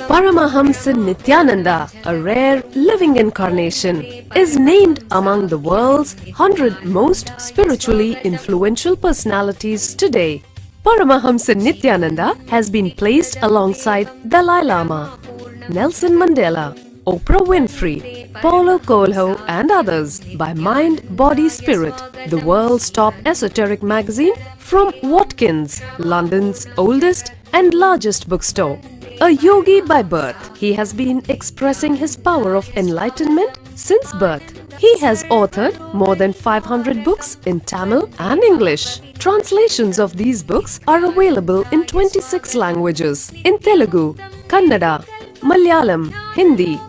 Paramahamsa Nityananda, a rare living incarnation, is named among the world's 100 most spiritually influential personalities today. Paramahamsa Nityananda has been placed alongside Dalai Lama, Nelson Mandela, Oprah Winfrey, Paulo Coelho and others by Mind, Body, Spirit, the world's top esoteric magazine from Watkins, London's oldest and largest bookstore. A yogi by birth, he has been expressing his power of enlightenment since birth. He has authored more than 500 books in Tamil and English. Translations of these books are available in 26 languages in Telugu, Kannada, Malayalam, Hindi,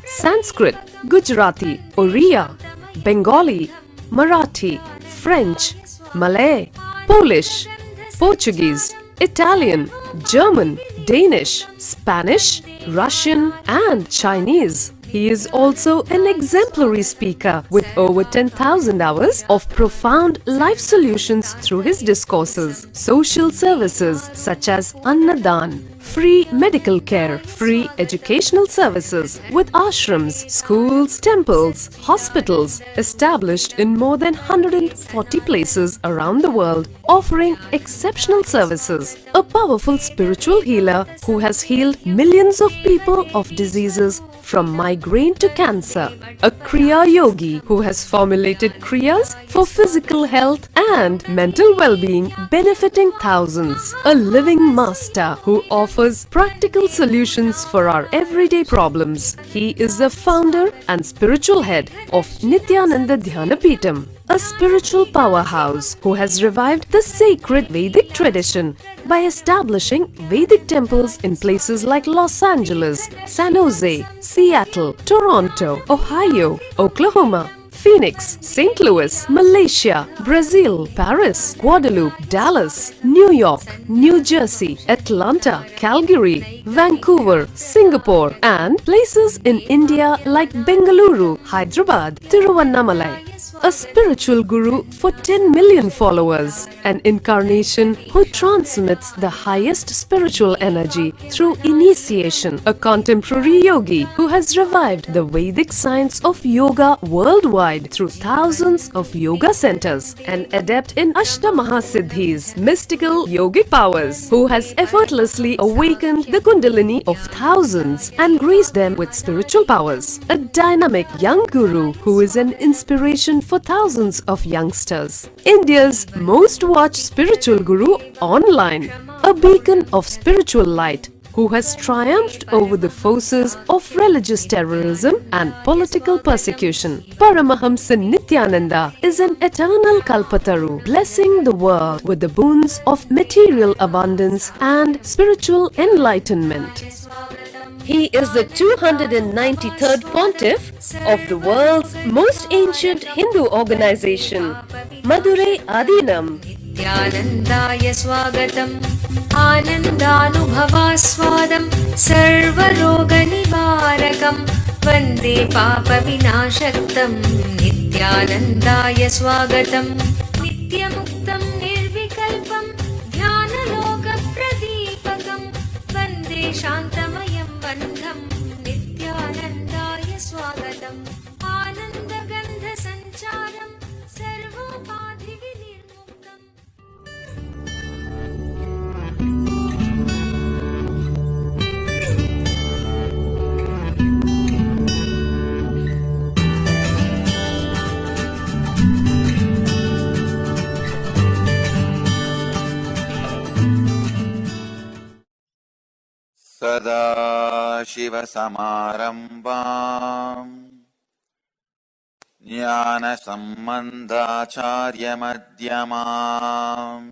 Sanskrit, Gujarati, Oriya, Bengali, Marathi, French, Malay, Polish, Portuguese, Italian, German, Danish, Spanish, Russian and Chinese. He is also an exemplary speaker with over 10,000 hours of profound life solutions through his discourses. Social services such as Annadan, free medical care, free educational services with ashrams, schools, temples, hospitals established in more than 140 places around the world, offering exceptional services. A powerful spiritual healer who has healed millions of people of diseases from migraine to cancer. A Kriya Yogi who has formulated Kriyas for physical health and mental well-being, benefiting thousands. A living master who offers practical solutions for our everyday problems. He is the founder and spiritual head of Nityananda Dhyanapitham, a spiritual powerhouse who has revived the sacred Vedic tradition by establishing Vedic temples in places like Los Angeles, San Jose, Seattle, Toronto, Ohio, Oklahoma, Phoenix, St. Louis, Malaysia, Brazil, Paris, Guadeloupe, Dallas, New York, New Jersey, Atlanta, Calgary, Vancouver, Singapore and places in India like Bengaluru, Hyderabad, Tiruvannamalai. A spiritual guru for 10 million followers, an incarnation who transmits the highest spiritual energy through initiation, a contemporary yogi who has revived the Vedic science of yoga worldwide through thousands of yoga centers, an adept in Ashtamaha-siddhis, mystical yogic powers, who has effortlessly awakened the Kundalini of thousands and graced them with spiritual powers, a dynamic young guru who is an inspiration for thousands of youngsters, India's most watched spiritual guru online, a beacon of spiritual light who has triumphed over the forces of religious terrorism and political persecution. Paramahamsa Nityananda is an eternal Kalpataru, blessing the world with the boons of material abundance and spiritual enlightenment. He is the 293rd Pontiff of the world's most ancient Hindu organization, Madurai Adinam. Nityanandaya Swagatam Anandanubhavaswadam Sarvaroga Nivarakam Vande Papa Vinashaktam Nityanandaya Swagatam Nityamuktam Nirvikalpam Dhyanaloka Pradipakam Vande Shantamayam Bandham Nityanandaya Swagatam Ananda Gandha Sancharam Sarvopadhi Vinirmuktam. सदाशिवसमारम्भाम् ज्ञानसम्बन्धाचार्यमध्यमाम्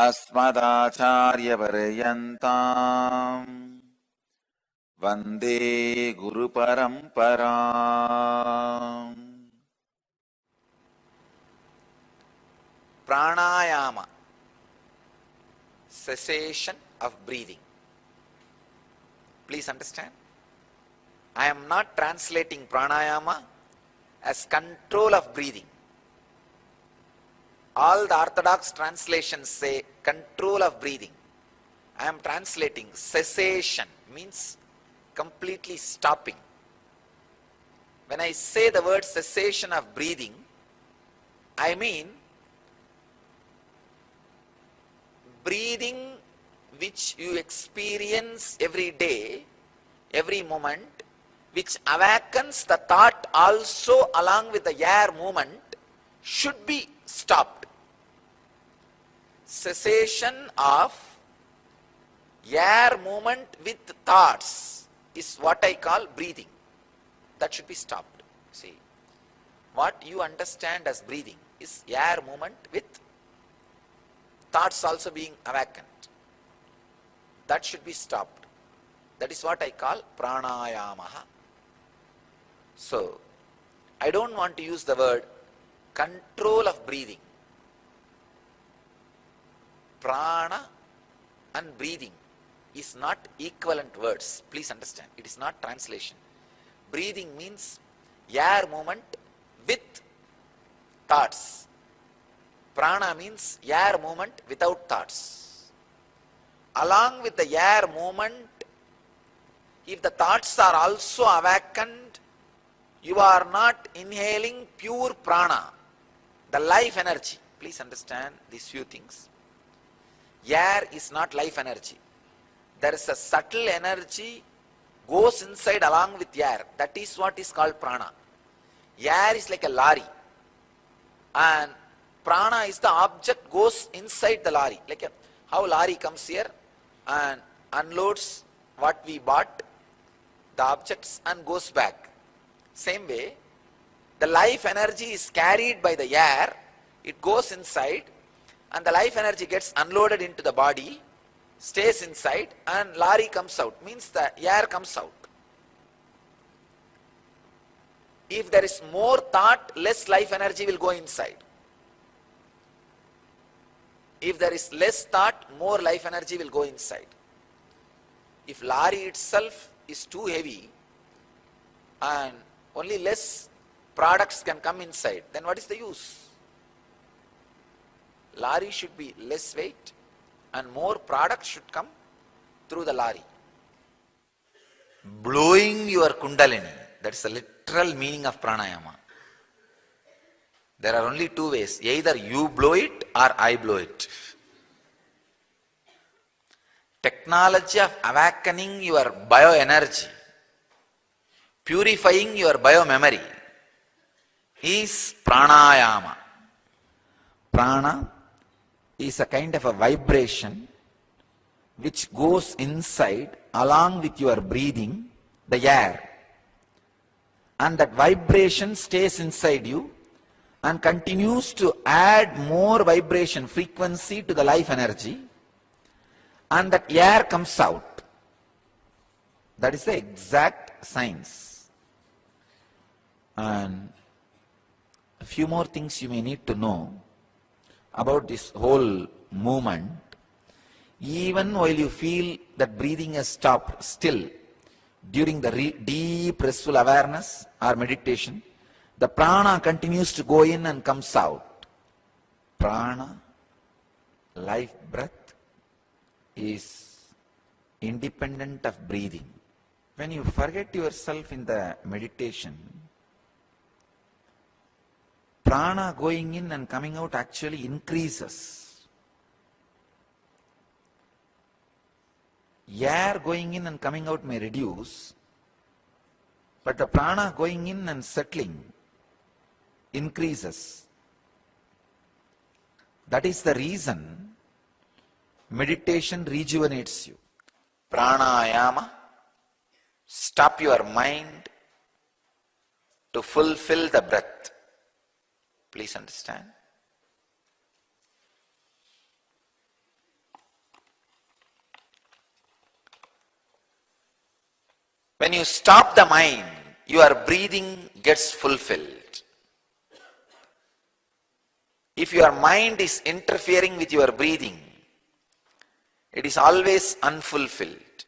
अस्मदाचार्यपर्यन्ताम् वन्दे गुरुपरम्पराम्. Pranayama, cessation of breathing. Please understand, I am not translating pranayama as control of breathing. All the orthodox translations say control of breathing. I am translating cessation means completely stopping. When I say the word cessation of breathing, I mean breathing which you experience every day, every moment, which awakens the thought also along with the air movement, should be stopped. Cessation of air movement with thoughts is what I call breathing. That should be stopped. See, what you understand as breathing is air movement with thoughts also being awakened. That should be stopped. That is what I call pranayama. So, I don't want to use the word control of breathing. Prana and breathing is not equivalent words. Please understand. It is not translation. Breathing means air movement with thoughts. Prana means air movement without thoughts. Along with the air movement, if the thoughts are also awakened, you are not inhaling pure prana, the life energy. Please understand these few things. Air is not life energy. There is a subtle energy goes inside along with air. That is what is called prana. Air is like a lorry, and prana is the object goes inside the lorry. Like how lorry comes here and unloads what we bought, the objects, and goes back. Same way, the life energy is carried by the air. It goes inside, and the life energy gets unloaded into the body, stays inside, and lorry comes out. Means the air comes out. If there is more thought, less life energy will go inside. If there is less thought, more life energy will go inside. If lorry itself is too heavy and only less products can come inside, then what is the use? Lorry should be less weight and more products should come through the lorry. Blowing your kundalini, that's the literal meaning of pranayama. There are only two ways. Either you blow it or I blow it. Technology of awakening your bioenergy, purifying your biomemory is pranayama. Prana is a kind of a vibration which goes inside along with your breathing, the air. And that vibration stays inside you and continues to add more vibration frequency to the life energy, and that air comes out. That is the exact science. And a few more things you may need to know about this whole movement. Even while you feel that breathing has stopped still during the deep restful awareness or meditation, the prana continues to go in and comes out. Prana, life breath, is independent of breathing. When you forget yourself in the meditation, prana going in and coming out actually increases. Air going in and coming out may reduce, but the prana going in and settling increases. That is the reason meditation rejuvenates you. Pranayama, stop your mind to fulfill the breath. Please understand. When you stop the mind, your breathing gets fulfilled. If your mind is interfering with your breathing, it is always unfulfilled.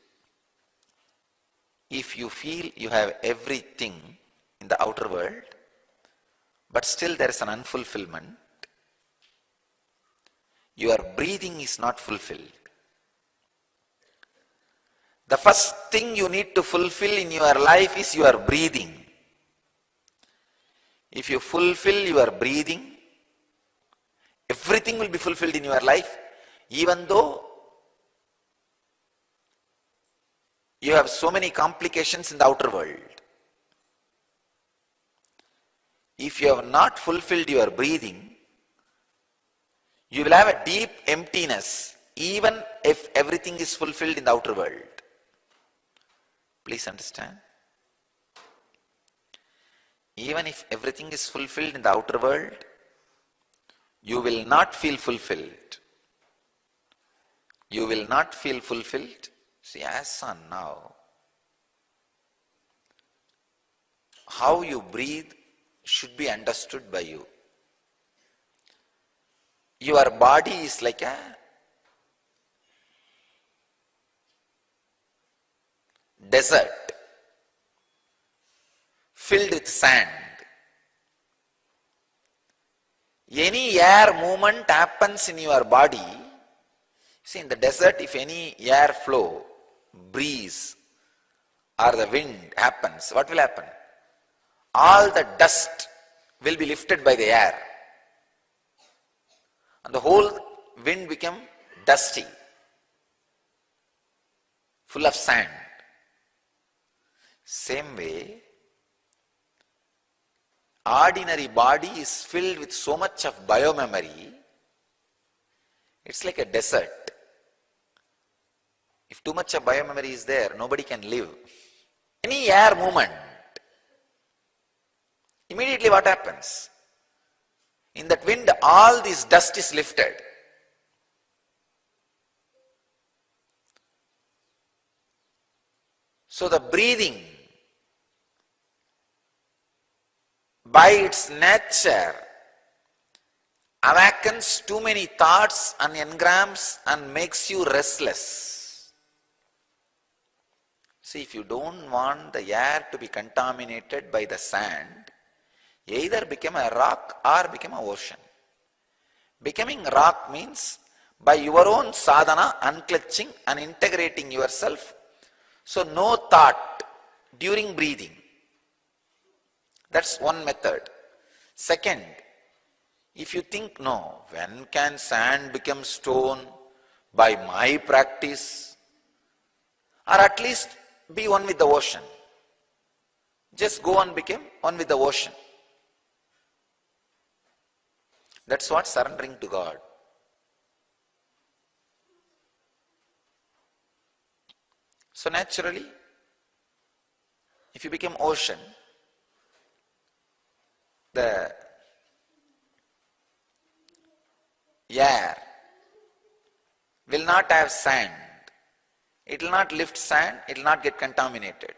If you feel you have everything in the outer world, but still there is an unfulfillment, your breathing is not fulfilled. The first thing you need to fulfill in your life is your breathing. If you fulfill your breathing, everything will be fulfilled in your life, even though you have so many complications in the outer world. If you have not fulfilled your breathing, you will have a deep emptiness, even if everything is fulfilled in the outer world. Please understand. Even if everything is fulfilled in the outer world, you will not feel fulfilled. You will not feel fulfilled. See, as on now, how you breathe should be understood by you. Your body is like a desert filled with sand. Any air movement happens in your body. See, in the desert, if any air flow, breeze or the wind happens, what will happen? All the dust will be lifted by the air. And the whole wind become dusty, full of sand. Same way, ordinary body is filled with so much of biomemory, it's like a desert. If too much of biomemory is there, nobody can live. Any air movement, immediately what happens? In that wind, all this dust is lifted. So the breathing, by its nature, awakens too many thoughts and engrams and makes you restless. See, if you don't want the air to be contaminated by the sand, either become a rock or become an ocean. Becoming rock means by your own sadhana, unclutching and integrating yourself. So no thought during breathing. That's one method. Second, if you think, no, when can sand become stone? By my practice. Or at least be one with the ocean. Just go and become one with the ocean. That's what surrendering to God. So naturally, if you become ocean, the air will not have sand. It will not lift sand, it will not get contaminated.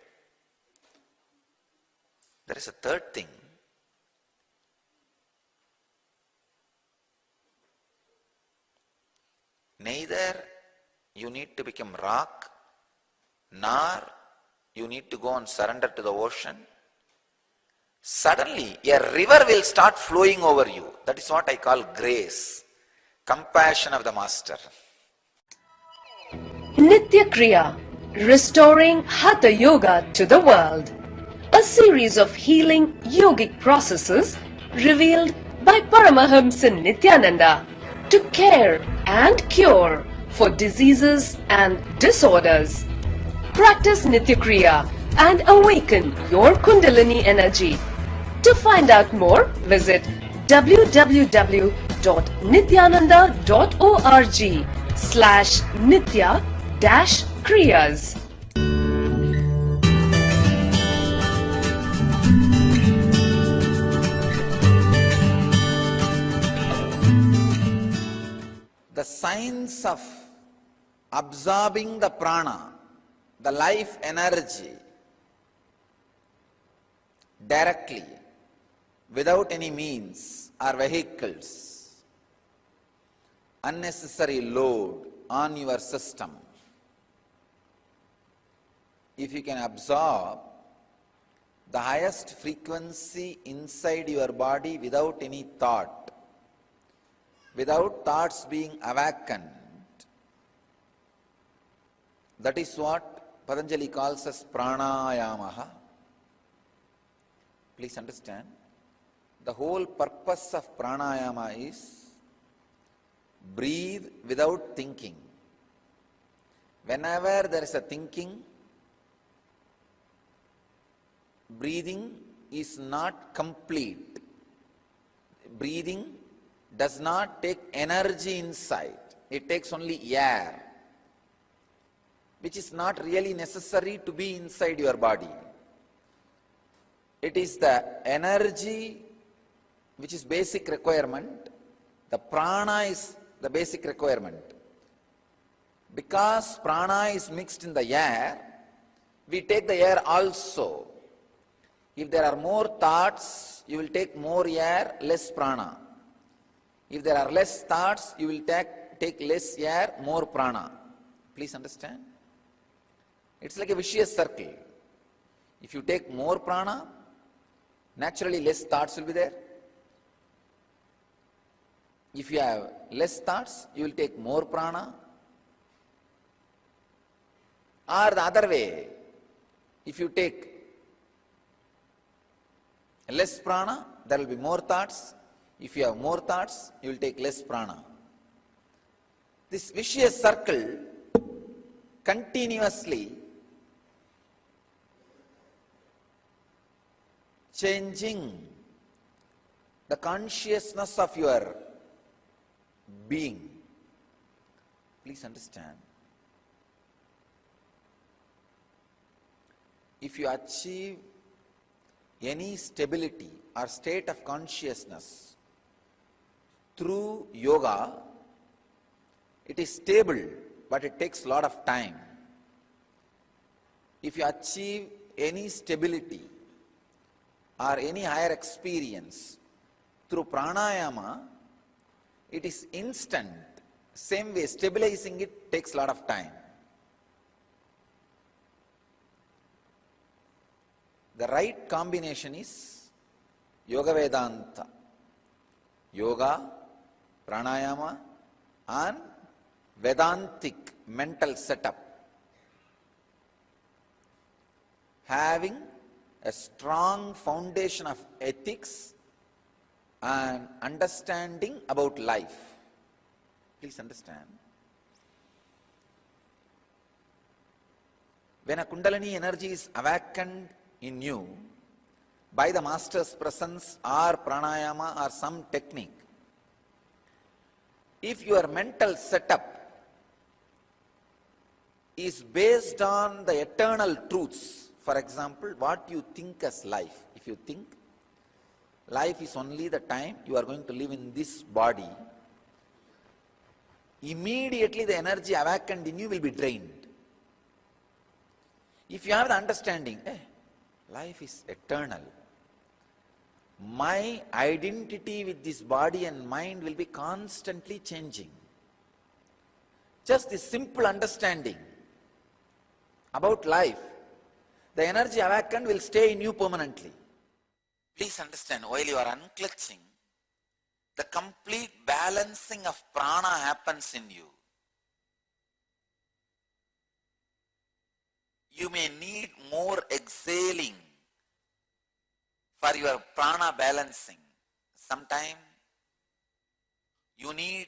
There is a third thing. Neither you need to become rock, nor you need to go and surrender to the ocean. Suddenly, a river will start flowing over you. That is what I call grace, compassion of the Master. Nitya Kriya, restoring Hatha Yoga to the world. A series of healing yogic processes revealed by Paramahamsa Nityananda to care and cure for diseases and disorders. Practice Nitya Kriya and awaken your Kundalini energy. To find out more, visit www.nityananda.org/nitya-kriyas. The science of absorbing the prana, the life energy, directly, without any means or vehicles, unnecessary load on your system. If you can absorb the highest frequency inside your body without any thought, without thoughts being awakened, that is what Patanjali calls as pranayama. Please understand, the whole purpose of pranayama is breathe without thinking. Whenever there is a thinking, breathing is not complete. Breathing does not take energy inside. It takes only air, which is not really necessary to be inside your body. It is the energy which is basic requirement. The prana is the basic requirement. Because prana is mixed in the air, we take the air also. If there are more thoughts, you will take more air, less prana. If there are less thoughts, you will take less air, more prana. Please understand? It's like a vicious circle. If you take more prana, naturally less thoughts will be there. If you have less thoughts, you will take more prana. Or the other way, if you take less prana, there will be more thoughts. If you have more thoughts, you will take less prana. This vicious circle continuously changing the consciousness of your being. Please understand. If you achieve any stability or state of consciousness through yoga, it is stable, but it takes a lot of time. If you achieve any stability or any higher experience through pranayama, it is instant. Same way, stabilizing it takes a lot of time. The right combination is Yoga Vedanta. Yoga, pranayama, and Vedantic mental setup. Having a strong foundation of ethics and understanding about life. Please understand. When a Kundalini energy is awakened in you by the master's presence or pranayama or some technique, if your mental setup is based on the eternal truths, for example, what you think as life. If you think life is only the time you are going to live in this body, immediately the energy awakened in you will be drained. If you have the understanding, life is eternal, my identity with this body and mind will be constantly changing. Just this simple understanding about life, the energy awakened will stay in you permanently. Please understand, while you are unclutching, the complete balancing of prana happens in you. You may need more exhaling for your prana balancing. Sometimes you need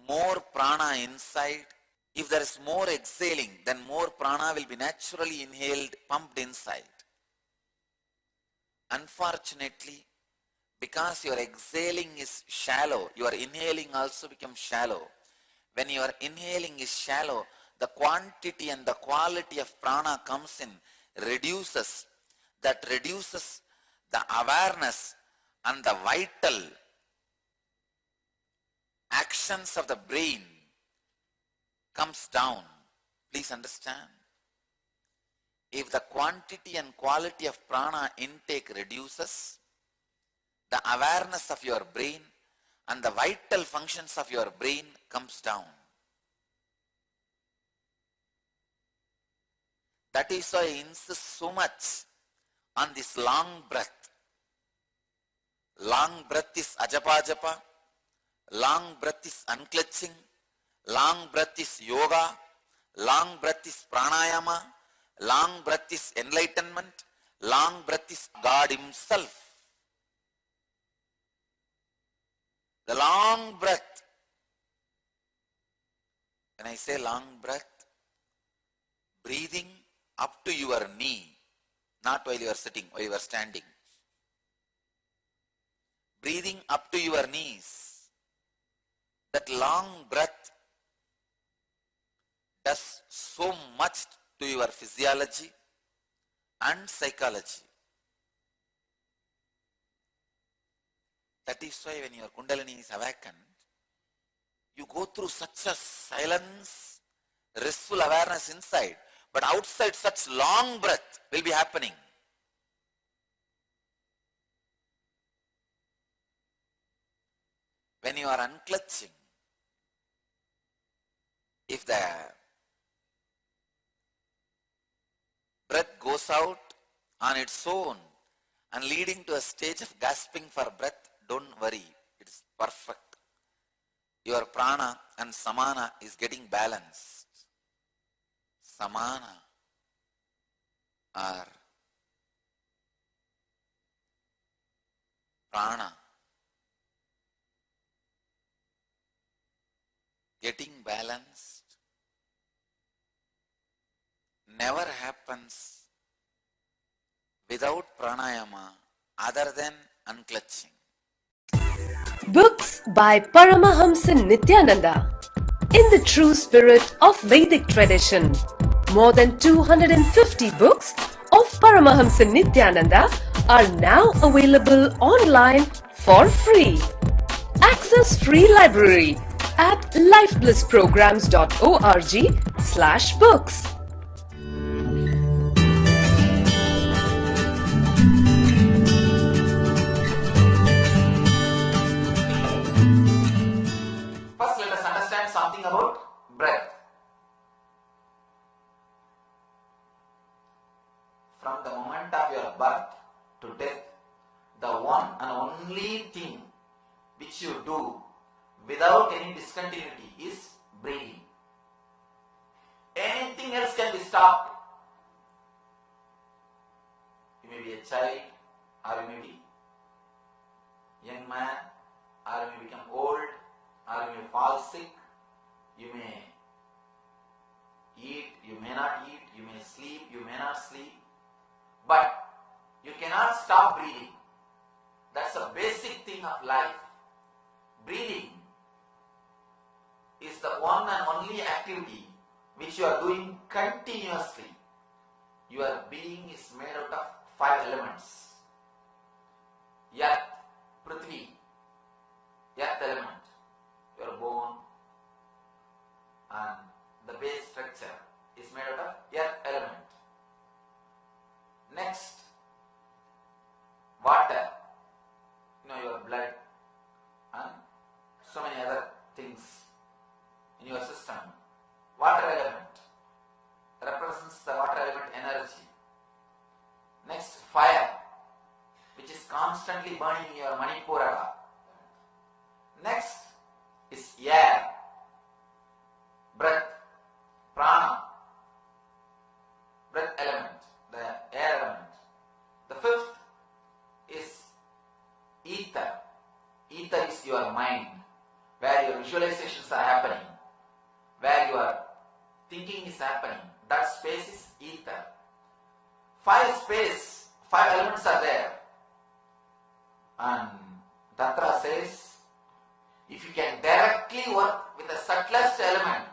more prana inside. If there is more exhaling, then more prana will be naturally inhaled, pumped inside. Unfortunately, because your exhaling is shallow, your inhaling also becomes shallow. When your inhaling is shallow, the quantity and the quality of prana comes in, reduces. That reduces the awareness and the vital actions of the brain comes down. Please understand. If the quantity and quality of prana intake reduces, the awareness of your brain and the vital functions of your brain comes down. That is why I insist so much on this long breath. Long breath is ajapa-japa, long breath is unclutching, long breath is yoga, Long breath is pranayama. Long breath is enlightenment. Long breath is God Himself. The long breath. When I say long breath, breathing up to your knee, not while you are sitting, while you are standing. Breathing up to your knees. That long breath does so much to your physiology and psychology. That is why when your Kundalini is awakened, you go through such a silence, restful awareness inside, but outside such long breath will be happening. When you are unclutching, if the breath goes out on its own and leading to a stage of gasping for breath, don't worry, it is perfect. Your prana and samana is getting balanced. Samana or prana getting balanced never happens without pranayama other than unclutching. Books by Paramahamsa Nityananda. In the true spirit of Vedic tradition, more than 250 books of Paramahamsa Nityananda are now available online for free. Access free library at lifeblissprograms.org/books. First, let us understand something about breath. From the moment of your birth to death, the one and only thing which you do without any discontinuity is breathing. Anything else can be stopped. You may be a child, or you may be young man, or you may become old, or you may fall sick, you may eat, you may not eat, you may sleep, you may not sleep, but you cannot stop breathing. That's a basic thing of life. Breathing is the one and only activity which you are doing continuously. Your being is made out of 5 elements. Earth, Prithvi, earth element, your bone and the base structure is made out of earth element. Next, water, your blood and so many other things in your system. Water element represents the water element energy. Next, fire, which is constantly burning in your Manipura. Next is air, breath, prana, breath element, the air element. The fifth is ether. Ether is your mind, where your visualizations are happening, where your thinking is happening. That space is ether. 5 elements are there. And Tantra says, if you can directly work with the subtlest element,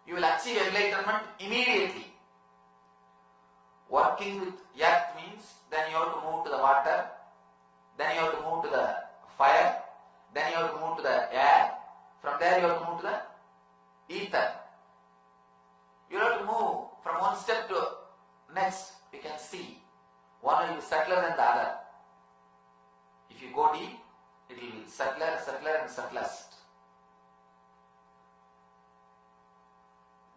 you will achieve enlightenment immediately. Working with earth means then you have to move to the water, then you have to move to the fire, then you have to move to the air, from there you have to move to the ether. You have to move from one step to next. You can see one will be subtler than the other. If you go deep, it will be subtler, subtler and subtlest.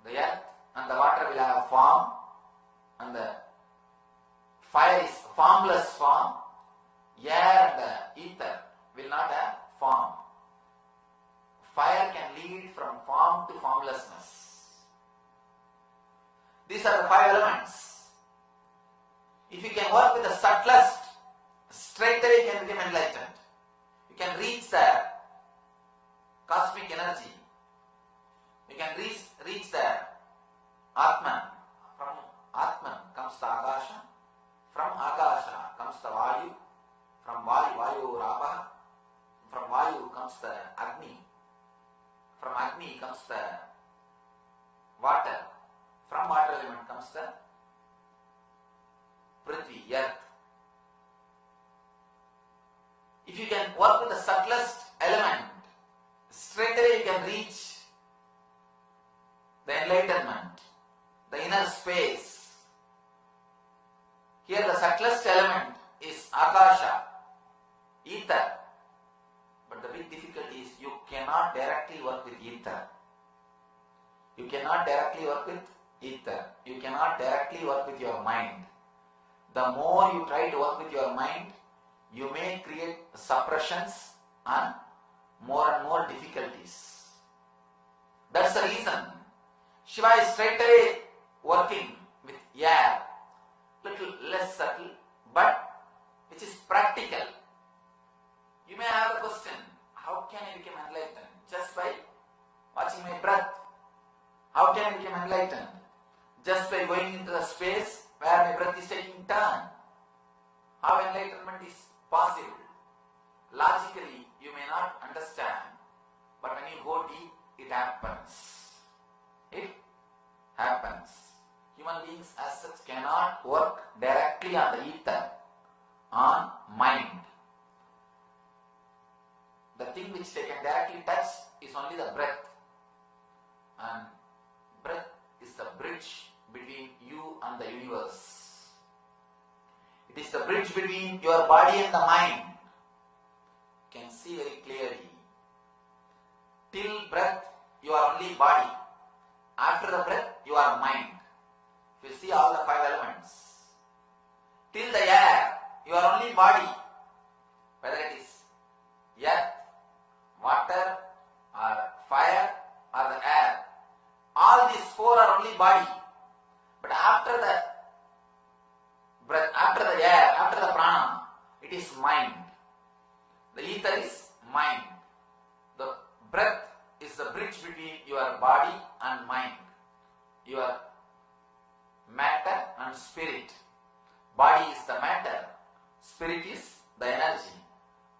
The earth and the water will have a form, and the fire is formless form. Air and the ether will not have form. Fire can lead from form to formlessness. These are the five elements. If you can work with the subtlest, straight away you can become enlightened. You can reach the cosmic energy. You can reach the Atman. From Atman comes the Akasha. From Akasha comes the Vayu. From Vayu Rapa. From Vayu comes the Agni. From Agni comes the water. From water element comes the Prithvi, earth. If you can work with the subtlest element, straight away you can reach the enlightenment, the inner space. Here the subtlest element is Akasha, ether. But the big difficulty is you cannot directly work with ether. You cannot directly work with ether. You cannot directly work with your mind. The more you try to work with your mind, you may create suppressions and more difficulties. That's the reason Shiva is straight away working with air, little less subtle, but which is practical. You may have a question, how can I become enlightened? Just by watching my breath. How can I become enlightened? Just by going into the space where my breath is taking turn. How enlightenment is possible? Logically, you may not understand, but when you go deep, it happens. It happens. Human beings as such cannot work directly on the ether, on mind. The thing which they can directly touch is only the breath. And breath is the bridge between you and the universe. It is the bridge between your body and the mind. You can see very clearly. Till breath, you are only body. After the breath, you are mind. If you see all the five elements. Till the air, you are only body. Whether it is earth, water, or fire, or the air. All these four are only body. But after the breath, after the air, after the prana, it is mind. The ether is mind. The breath is the bridge between your body and mind. Your matter and spirit. Body is the matter. Spirit is the energy.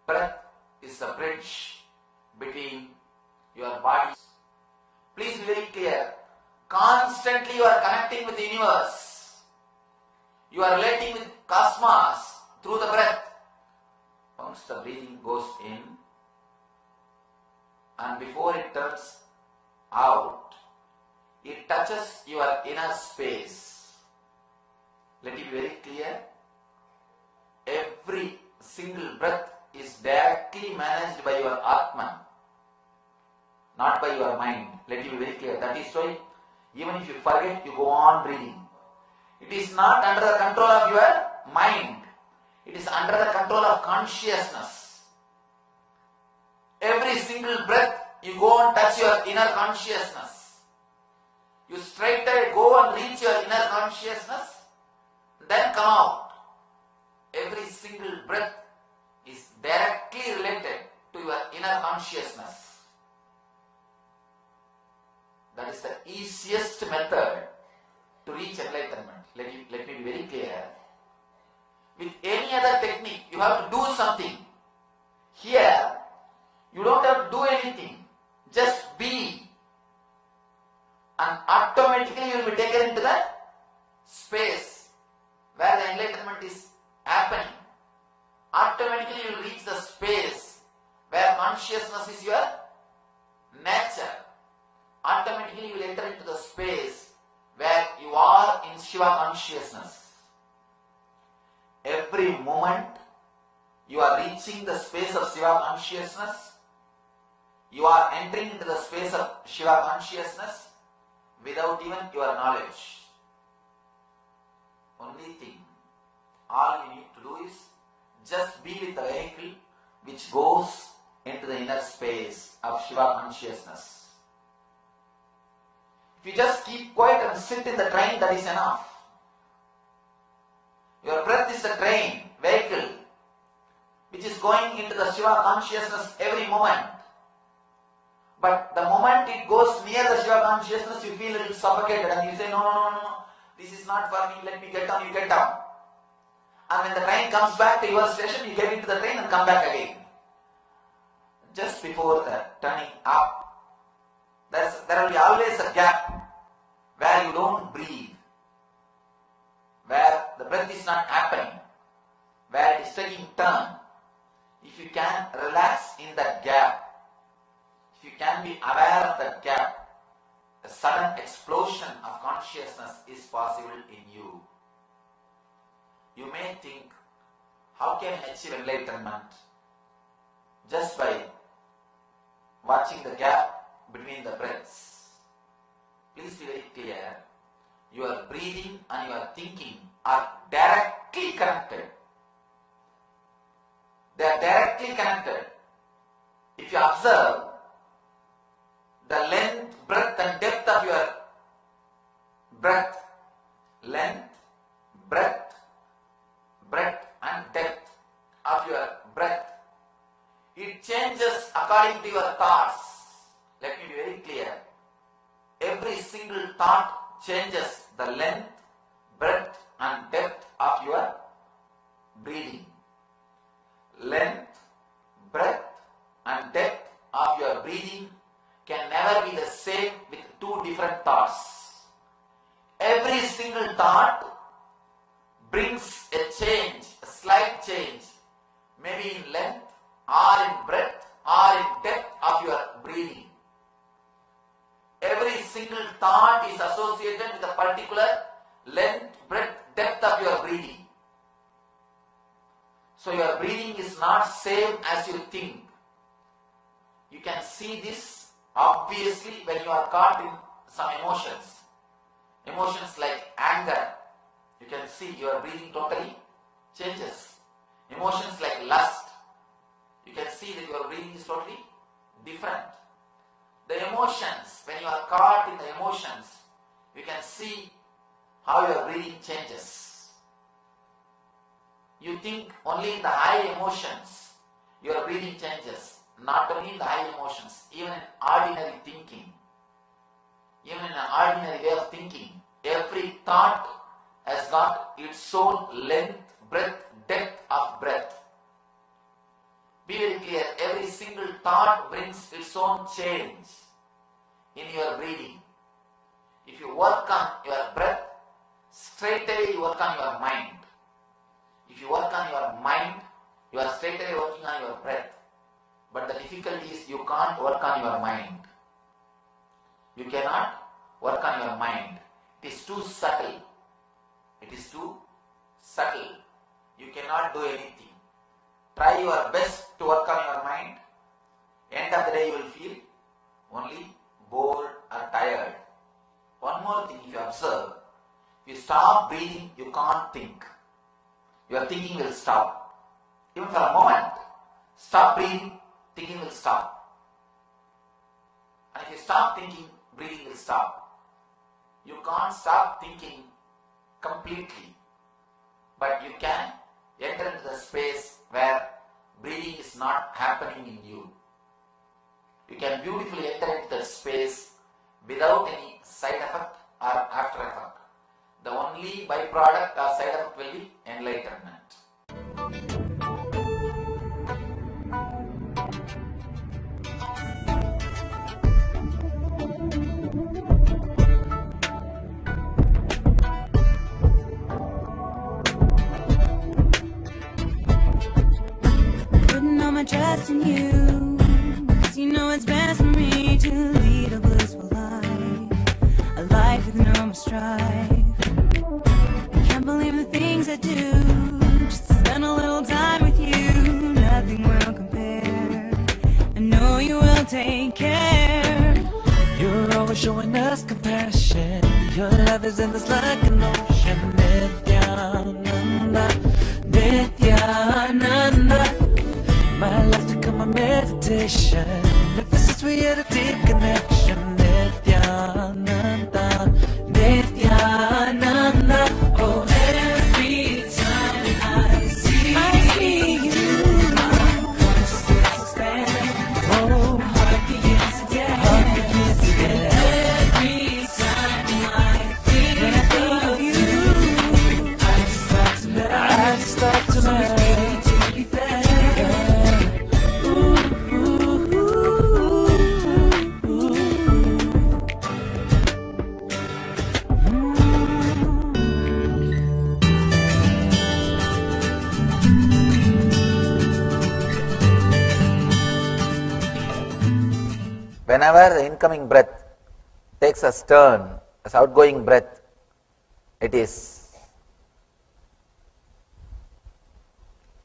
Breath is the bridge between your body. Please be very clear. Constantly you are connecting with the universe. You are relating with cosmos through the breath. Once the breathing goes in and before it turns out, it touches your inner space. Let it be very clear. Every single breath is directly managed by your Atman, not by your mind. Let it be very clear. That is why even if you forget, you go on breathing. It is not under the control of your mind. It is under the control of consciousness. Every single breath, you go and touch your inner consciousness. You straight away go and reach your inner consciousness, then come out. Every single breath is directly related to your inner consciousness. That is the easiest method to reach enlightenment. Let me be very clear. With any other technique, you have to do something. Here, you don't have to do anything. Just be. And automatically you will be taken into the space where the enlightenment is happening. Automatically you will reach the space where consciousness is your nature. Automatically you will enter into the space where you are in Shiva consciousness. Every moment you are reaching the space of Shiva consciousness. You are entering into the space of Shiva consciousness without even your knowledge. Only thing, all you need to do is just be with the vehicle which goes into the inner space of Shiva consciousness. If you just keep quiet and sit in the train, that is enough. Your breath is the train, vehicle, which is going into the Shiva consciousness every moment. But the moment it goes near the Shiva consciousness, you feel a little suffocated and you say, no, this is not for me, let me get down, you get down. And when the train comes back to your station, you get into the train and come back again. Just before the turning up, there will be always a gap where you don't breathe, where the breath is not happening, where it is taking turn. If you can relax in that gap, if you can be aware of that gap, a sudden explosion of consciousness is possible in you. You may think, how can I achieve enlightenment? Just by watching the gap between the breaths. Please be very clear, your breathing and your thinking are directly connected. They are directly connected. If you observe the length, breadth and depth of your breath, length, breadth and depth of your breath, it changes according to your thoughts. Let me be very clear. Every single thought changes the length, breadth and depth of your breathing. Length, breadth and depth of your breathing can never be the same with two different thoughts. Every single thought brings a change, a slight change, maybe in length or in breadth or in depth of your breathing. Every single thought is associated with a particular length, breadth, depth of your breathing. So your breathing is not same as you think. You can see this obviously when you are caught in some emotions. Emotions like anger, you can see your breathing totally changes. Emotions like lust, you can see that your breathing is totally different. The emotions, when you are caught in the emotions, you can see how your breathing changes. You think only in the high emotions, your breathing changes. Not only in the high emotions, even in ordinary thinking, even in an ordinary way of thinking, every thought has got its own length, breadth, depth of breath. Be very clear, every single thought brings its own change in your breathing. If you work on your breath, straight away you work on your mind. If you work on your mind, you are straight away working on your breath. But the difficulty is you can't work on your mind. You cannot work on your mind. It is too subtle. It is too subtle. You cannot do anything. Try your best to work on your mind. End of the day you will feel only bored or tired. One more thing, if you observe, if you stop breathing, you can't think. Your thinking will stop. Even for a moment, stop breathing, thinking will stop. And if you stop thinking, breathing will stop. You can't stop thinking completely, but you can enter into the space where breathing is not happening in you. You can beautifully enter into that space without any side effect or after effect. The only byproduct or side effect will be enlightenment. Putting all my trust in you, 'cause you know it's best for me to lead a blissful life, a life with no more strife. Can't believe the things I do, just to spend a little time with you. Nothing will compare, I know you will take care. You're always showing us compassion. Your love is endless like an ocean. Nityananda, Nityananda. My life's become a meditation. If this is we had a deep connection. Nityananda. whenever the incoming breath takes a turn as outgoing breath, it is,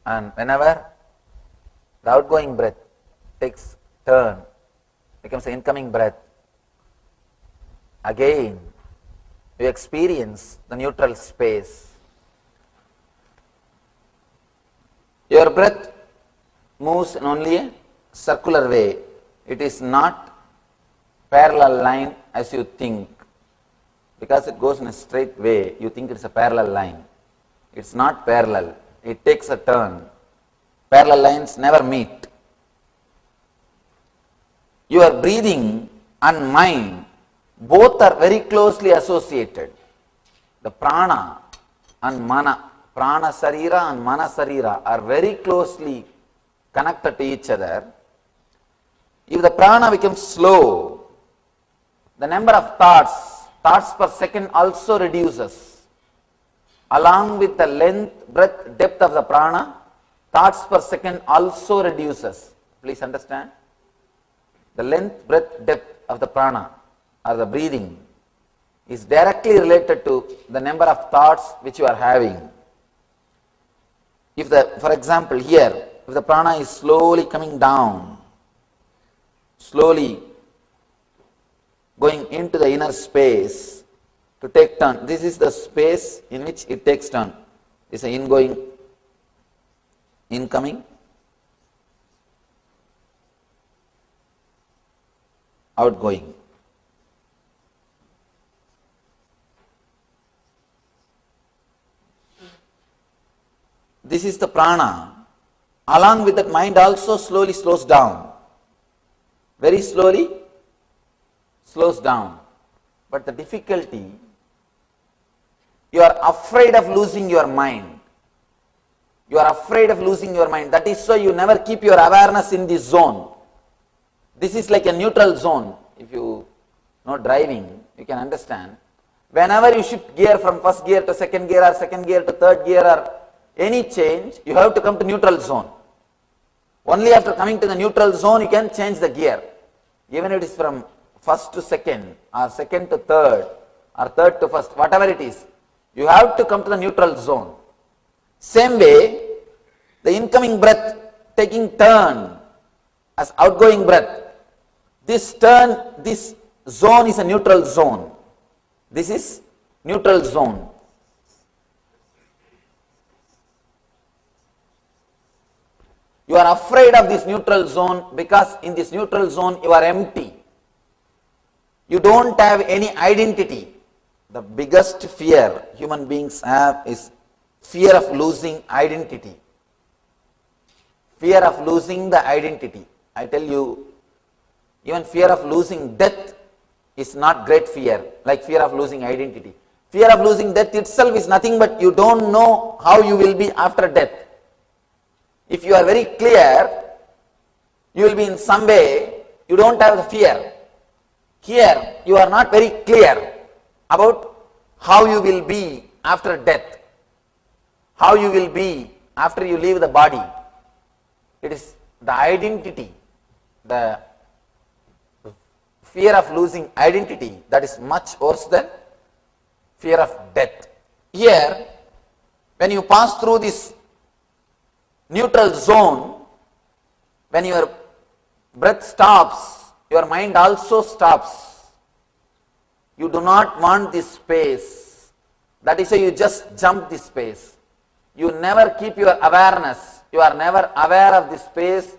and whenever the outgoing breath takes turn, becomes the incoming breath, again you experience the neutral space. Your breath moves in only a circular way. It is not parallel line as you think. Because it goes in a straight way, you think it's a parallel line. It's not parallel. It takes a turn. Parallel lines never meet. Your breathing and mind both are very closely associated. The prana and mana, prana sarira and mana sarira are very closely connected to each other. If the prana becomes slow, the number of thoughts per second also reduces. Along with the length, breadth, depth of the prana, thoughts per second also reduces. Please understand. The length, breadth, depth of the prana or the breathing is directly related to the number of thoughts which you are having. If for example here, if the prana is slowly coming down, slowly going into the inner space to take turn, this is the space in which it takes turn. This is ingoing, incoming, outgoing. This is the prana. Along with that, mind also slowly slows down. Very slowly slows down. But the difficulty, you are afraid of losing your mind. You are afraid of losing your mind. That is why you never keep your awareness in this zone. This is like a neutral zone. If you know driving, you can understand. Whenever you shift gear from first gear to second gear or second gear to third gear or any change, you have to come to neutral zone. Only after coming to the neutral zone, you can change the gear. Even if it is from first to second or second to third or third to first, whatever it is, you have to come to the neutral zone. Same way, the incoming breath taking turn as outgoing breath. This zone is a neutral zone. This is neutral zone. You are afraid of this neutral zone because in this neutral zone you are empty. You don't have any identity. The biggest fear human beings have is fear of losing identity. Fear of losing the identity. I tell you, even fear of losing death is not great fear, like fear of losing identity. Fear of losing death itself is nothing but you don't know how you will be after death. If you are very clear, you will be in some way, you don't have the fear. Here, you are not very clear about how you will be after death, how you will be after you leave the body. It is the identity, the fear of losing identity that is much worse than fear of death. Here, when you pass through this neutral zone, when your breath stops, your mind also stops. You do not want this space. That is why you just jump this space. You never keep your awareness. You are never aware of this space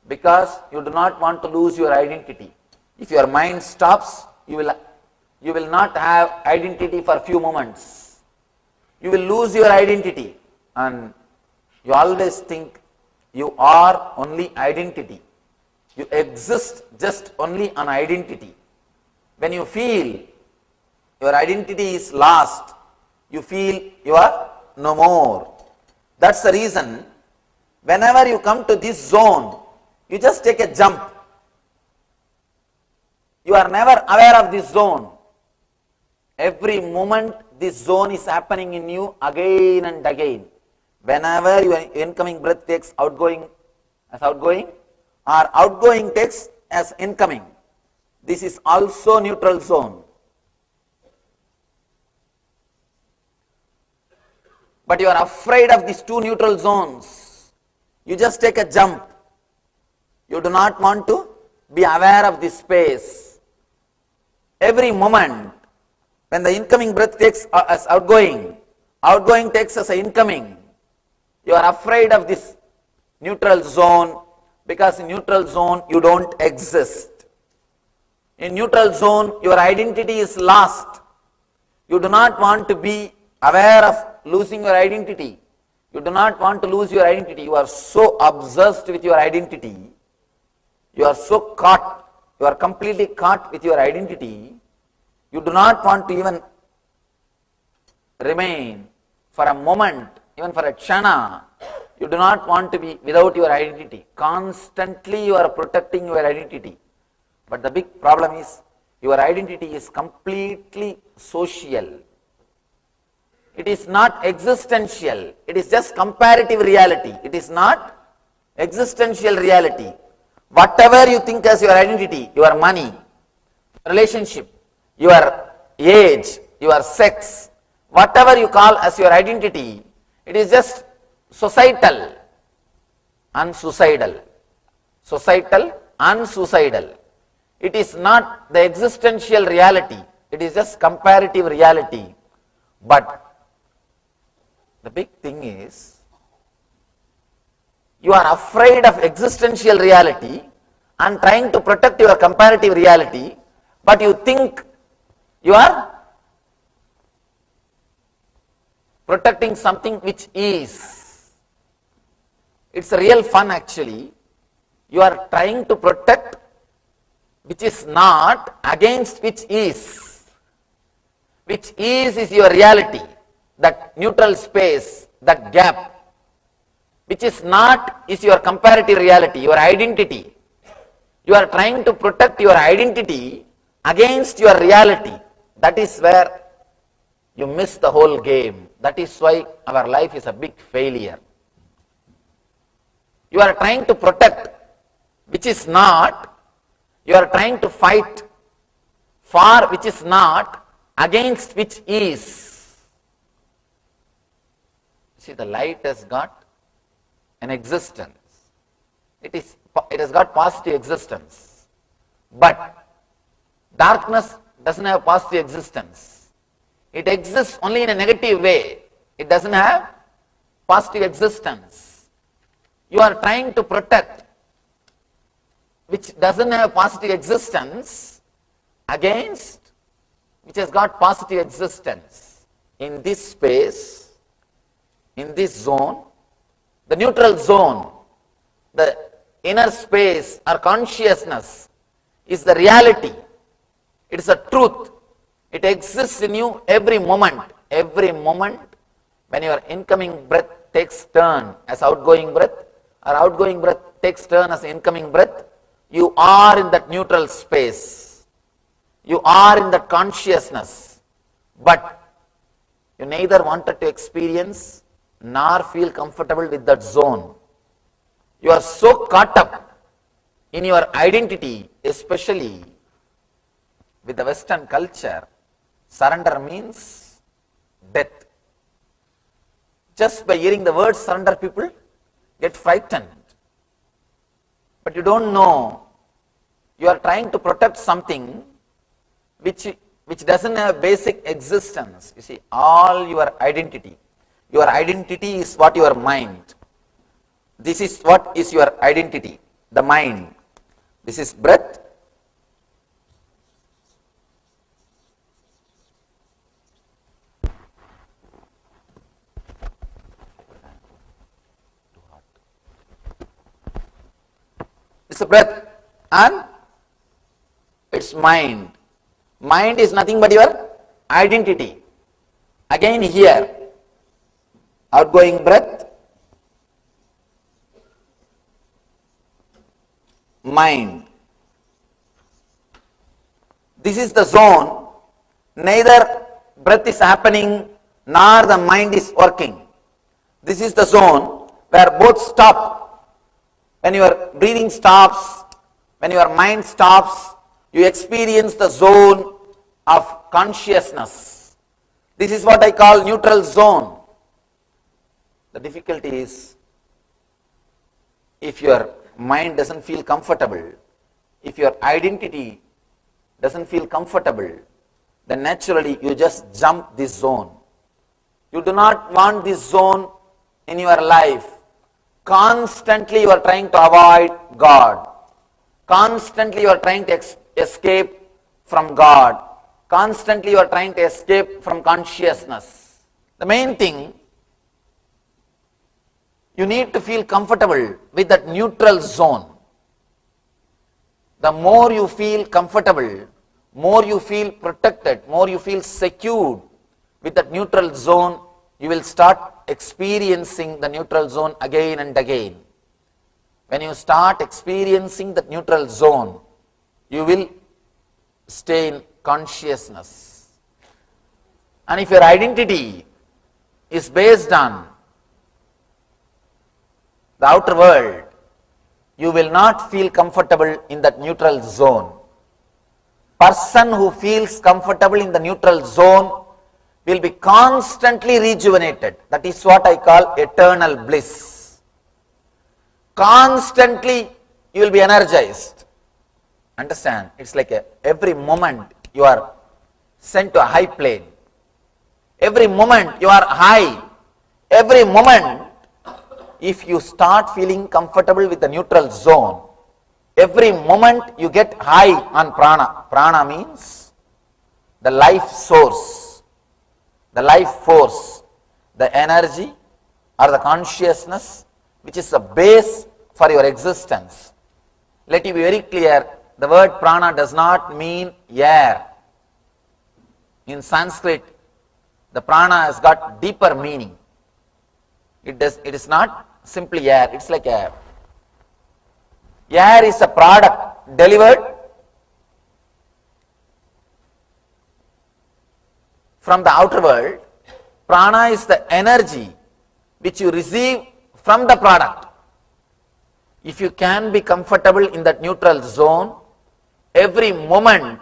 because you do not want to lose your identity. If your mind stops, you will not have identity for a few moments. You will lose your identity and you always think you are only identity. You exist just only on identity. When you feel your identity is lost, you feel you are no more. That's the reason whenever you come to this zone, you just take a jump. You are never aware of this zone. Every moment this zone is happening in you again and again. Whenever your incoming breath takes outgoing as outgoing or outgoing takes as incoming, This is also neutral zone. But you are afraid of these two neutral zones. You just take a jump. You do not want to be aware of this space. Every moment, when the incoming breath takes as outgoing, outgoing takes as incoming, you are afraid of this neutral zone, because in neutral zone you don't exist. In neutral zone your identity is lost. You do not want to be aware of losing your identity. You do not want to lose your identity. You are so obsessed with your identity. You are so caught. You are completely caught with your identity. You do not want to even remain for a moment, even for a kshana. You do not want to be without your identity. Constantly you are protecting your identity. But the big problem is your identity is completely social. It is not existential. It is just comparative reality. It is not existential reality. Whatever you think as your identity, your money, relationship, your age, your sex, whatever you call as your identity, it is just societal and suicidal. Societal and suicidal. It is not the existential reality. It is just comparative reality. But the big thing is, you are afraid of existential reality and trying to protect your comparative reality, but you think you are protecting something which is. It's a real fun actually. You are trying to protect which is not against which is. Which is your reality, that neutral space, that gap. Which is not is your comparative reality, your identity. You are trying to protect your identity against your reality. That is where you miss the whole game. That is why our life is a big failure. You are trying to protect which is not. You are trying to fight for which is not against which is. See, the light has got an existence. It has got positive existence. But darkness doesn't have positive existence. It exists only in a negative way. It doesn't have positive existence. You are trying to protect which doesn't have positive existence against which has got positive existence. In this space, in this zone, the neutral zone, the inner space or consciousness is the reality. It is a truth. It exists in you every moment. Every moment when your incoming breath takes turn as outgoing breath, or outgoing breath takes turn as incoming breath, you are in that neutral space. You are in that consciousness. But you neither wanted to experience nor feel comfortable with that zone. You are so caught up in your identity, especially with the Western culture. Surrender means death. Just by hearing the word surrender, people get frightened. But you don't know, you are trying to protect something which doesn't have basic existence. You see, all your identity is what your mind. This is what is your identity, the mind. This is breath. It's a breath and it's mind. Mind is nothing but your identity. Again here, outgoing breath, mind. This is the zone, neither breath is happening nor the mind is working. This is the zone where both stop. When your breathing stops, when your mind stops, you experience the zone of consciousness. This is what I call neutral zone. The difficulty is, if your mind doesn't feel comfortable, if your identity doesn't feel comfortable, then naturally you just jump this zone. You do not want this zone in your life. Constantly you are trying to avoid God. Constantly you are trying to escape from God. Constantly you are trying to escape from consciousness. The main thing, you need to feel comfortable with that neutral zone. The more you feel comfortable, more you feel protected, more you feel secured with that neutral zone, you will start experiencing the neutral zone again and again. When you start experiencing the neutral zone, you will stay in consciousness. And if your identity is based on the outer world, you will not feel comfortable in that neutral zone. Person who feels comfortable in the neutral zone will be constantly rejuvenated. That is what I call eternal bliss. Constantly you will be energized. Understand? It's like every moment you are sent to a high plane. Every moment you are high. Every moment, if you start feeling comfortable with the neutral zone, every moment you get high on prana. Prana means the life source, the life force, the energy or the consciousness which is the base for your existence. Let it be very clear, the word prana does not mean air. In Sanskrit, the prana has got deeper meaning. It is not simply air, it's like air. Air is a product delivered from the outer world. Prana is the energy which you receive from the product. If you can be comfortable in that neutral zone, every moment,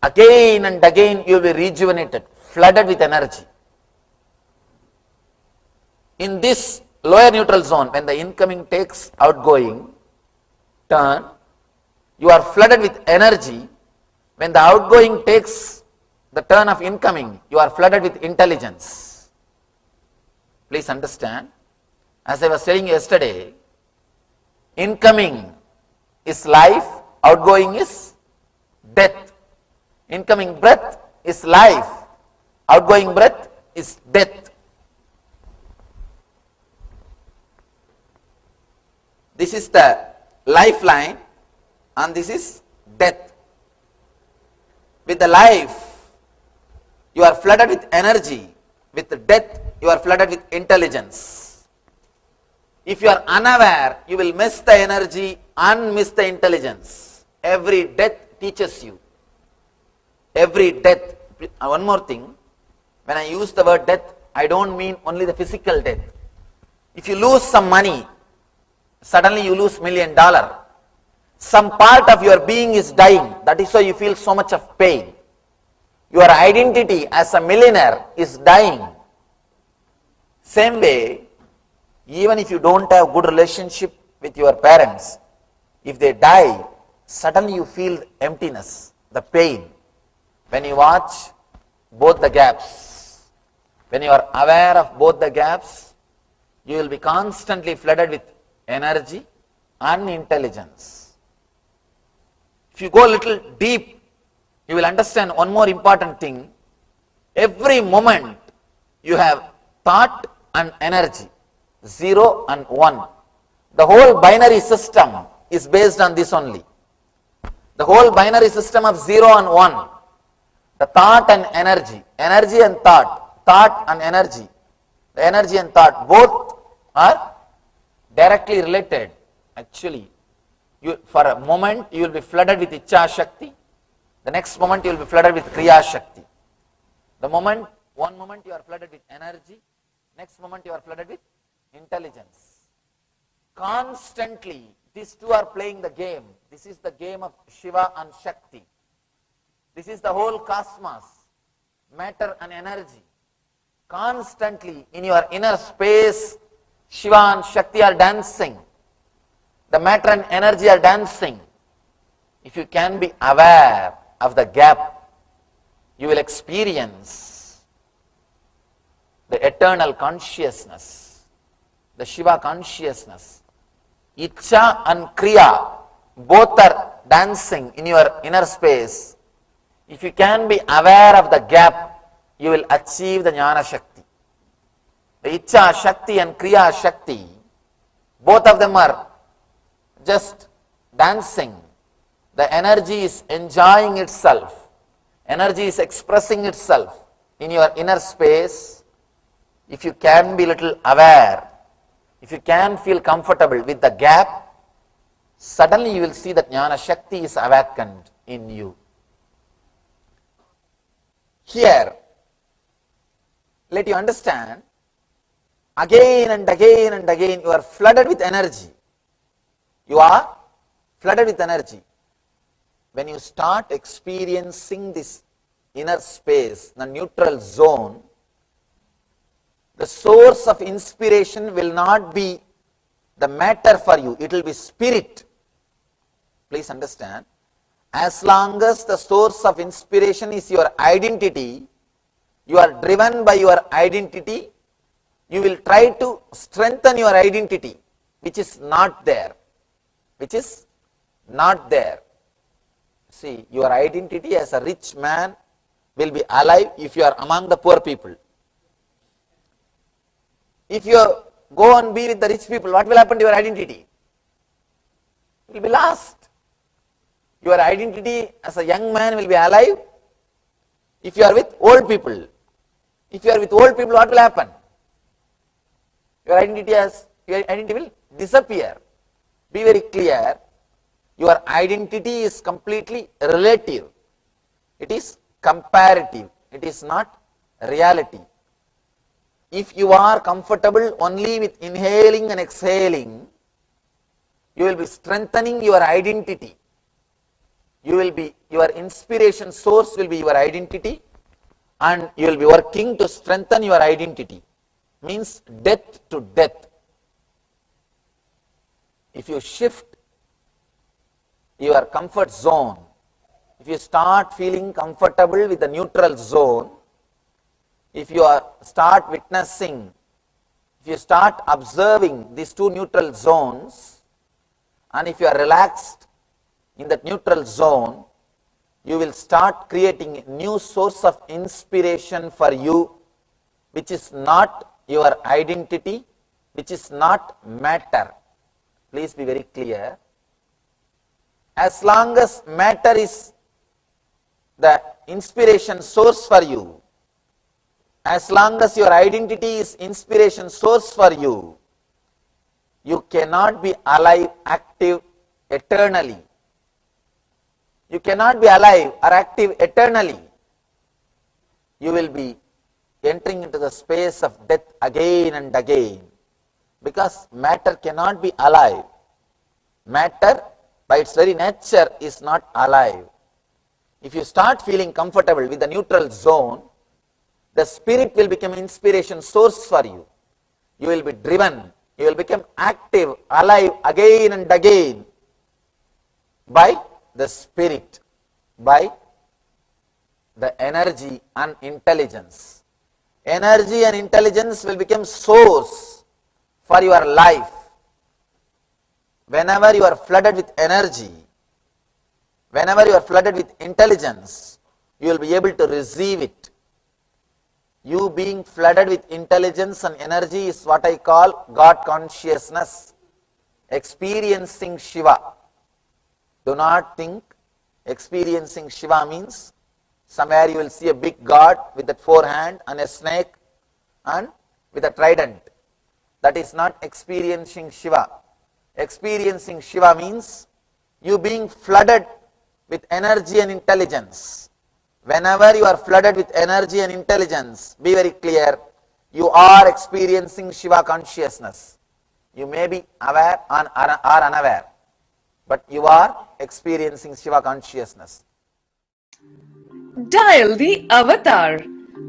again and again, you will be rejuvenated, flooded with energy. In this lower neutral zone, when the incoming takes outgoing turn, you are flooded with energy. When the outgoing takes the turn of incoming, you are flooded with intelligence. Please understand, as I was telling you yesterday, incoming is life, outgoing is death. Incoming breath is life, outgoing breath is death. This is the lifeline and this is death. With the life, you are flooded with energy. With the death, you are flooded with intelligence. If you are unaware, you will miss the energy and miss the intelligence. Every death teaches you. Every death. One more thing, when I use the word death, I don't mean only the physical death. If you lose some money, suddenly you lose $1 million. Some part of your being is dying. That is why you feel so much of pain. Your identity as a millionaire is dying. Same way, even if you don't have good relationship with your parents, if they die, suddenly you feel emptiness, the pain. When you watch both the gaps, when you are aware of both the gaps, you will be constantly flooded with energy and intelligence. If you go a little deep, you will understand one more important thing. Every moment you have thought and energy, 0 and 1. The whole binary system is based on this only. The whole binary system of 0 and 1. The thought and energy, energy and thought and energy. The energy and thought both are directly related. Actually, for a moment you will be flooded with Ichha Shakti. The next moment you will be flooded with Kriya Shakti. One moment you are flooded with energy. Next moment you are flooded with intelligence. Constantly These two are playing the game. This is the game of Shiva and Shakti. This is the whole cosmos, matter and energy. Constantly in your inner space, Shiva and Shakti are dancing. The matter and energy are dancing. If you can be aware of the gap, you will experience the eternal consciousness, the Shiva consciousness. Icha and Kriya, both are dancing in your inner space. If you can be aware of the gap, you will achieve the Jnana Shakti. The Icha Shakti and Kriya Shakti, both of them are just dancing. The energy is enjoying itself. Energy is expressing itself in your inner space. If you can be little aware, if you can feel comfortable with the gap, suddenly you will see that Jnana Shakti is awakened in you. Here, let you understand, again and again and again you are flooded with energy. You are flooded with energy. When you start experiencing this inner space, the neutral zone, the source of inspiration will not be the matter for you, it will be spirit. Please understand, as long as the source of inspiration is your identity, you are driven by your identity, you will try to strengthen your identity, which is not there. Which is not there. See, your identity as a rich man will be alive if you are among the poor people. If you go and be with the rich people, what will happen to your identity? It will be lost. Your identity as a young man will be alive if you are with old people. If you are with old people, what will happen? Your identity will disappear. Be very clear. Your identity is completely relative. It is comparative. It is not reality. If you are comfortable only with inhaling and exhaling, you will be strengthening your identity. Your inspiration source will be your identity, and you will be working to strengthen your identity. Means death to death. If you shift your comfort zone, if you start feeling comfortable with the neutral zone, if you start witnessing, if you start observing these two neutral zones, and if you are relaxed in that neutral zone, you will start creating a new source of inspiration for you, which is not your identity, which is not matter. Please be very clear. As long as matter is the inspiration source for you, as long as your identity is inspiration source for you, you cannot be alive, active eternally. You cannot be alive or active eternally. You will be entering into the space of death again and again, because matter cannot be alive. Matter by its very nature is not alive. If you start feeling comfortable with the neutral zone, the spirit will become inspiration source for you. You will be driven, you will become active, alive again and again by the spirit, by the energy and intelligence. Energy and intelligence will become source for your life. Whenever you are flooded with energy, whenever you are flooded with intelligence, you will be able to receive it. You being flooded with intelligence and energy is what I call God consciousness, experiencing Shiva. Do not think experiencing Shiva means somewhere you will see a big God with a 4 hand and a snake and with a trident. That is not experiencing Shiva. Experiencing Shiva means you being flooded with energy and intelligence. Whenever you are flooded with energy and intelligence, be very clear, you are experiencing Shiva consciousness. You may be aware or unaware. but you are experiencing Shiva consciousness. Dial the avatar.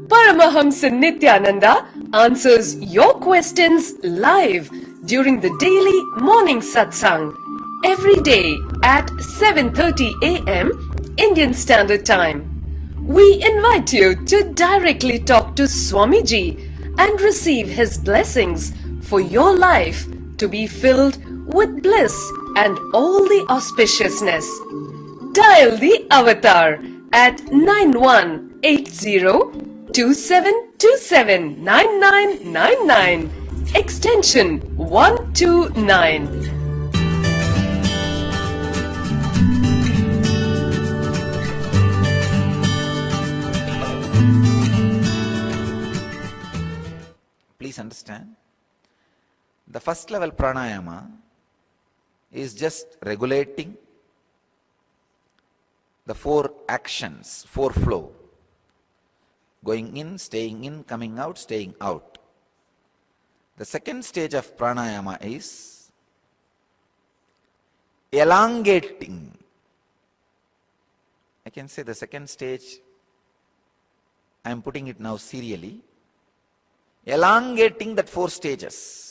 Paramahamsa Nityananda answers your questions live during the daily morning satsang every day at 7:30 a.m. Indian Standard Time. We invite you to directly talk to Swamiji and receive his blessings for your life to be filled with bliss and all the auspiciousness. Dial the avatar at 918027279999 extension 129. Please understand, the first level pranayama is just regulating the four actions, four flow. Going in, staying in, coming out, staying out. The second stage of pranayama is elongating. I can say the second stage, I am putting it now serially, elongating that four stages.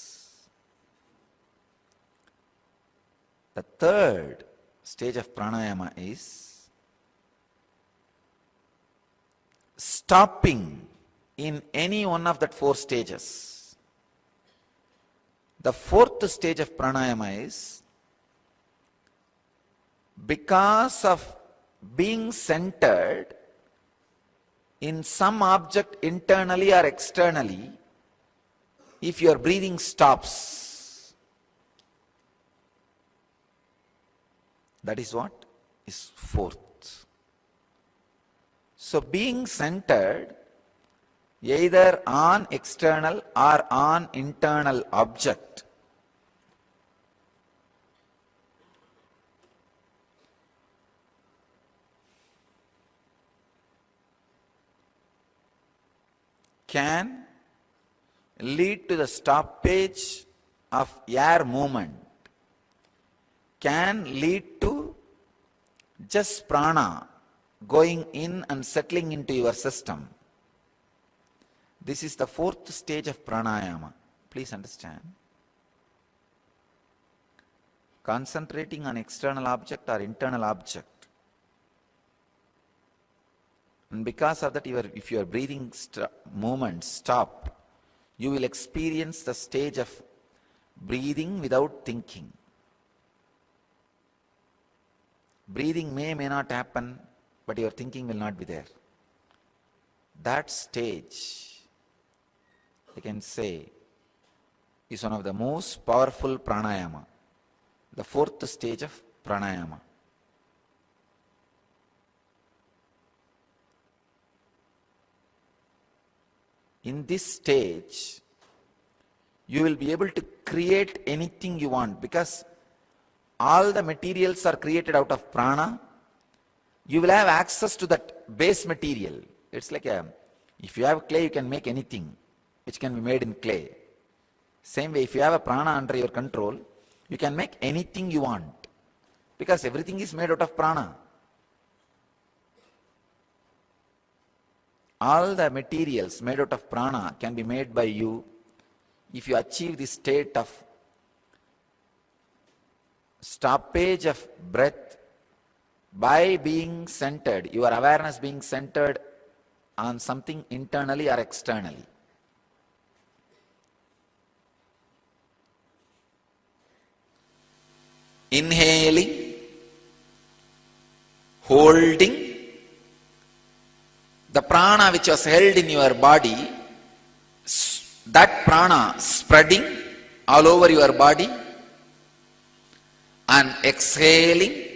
The third stage of pranayama is stopping in any one of that four stages. The fourth stage of pranayama is, because of being centered in some object internally or externally, if your breathing stops, that is what is fourth. So being centered either on external or on internal object can lead to the stoppage of air movement, can lead to just prana going in and settling into your system. This is the fourth stage of pranayama. Please understand. Concentrating on external object or internal object. And because of that, if your breathing movements stop, you will experience the stage of breathing without thinking. Breathing may not happen, but your thinking will not be there. That stage, I can say, is one of the most powerful pranayama, the fourth stage of pranayama. In this stage, you will be able to create anything you want, because all the materials are created out of prana. You will have access to that base material. It's like if you have clay, you can make anything which can be made in clay. Same way, if you have a prana under your control, you can make anything you want, because everything is made out of prana. All the materials made out of prana can be made by you if you achieve the state of stoppage of breath by being centered, your awareness being centered on something internally or externally. Inhaling, holding, the prana which was held in your body, that prana spreading all over your body, and exhaling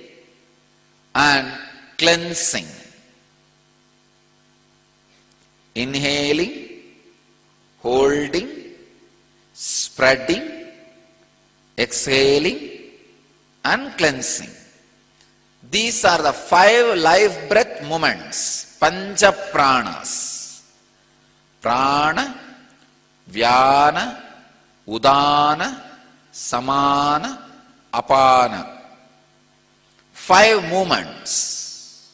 and cleansing. Inhaling, holding, spreading, exhaling and cleansing. These are the 5 life breath movements, Pancha Pranas. Prana, Vyana, Udana, Samana, Apana. 5 movements.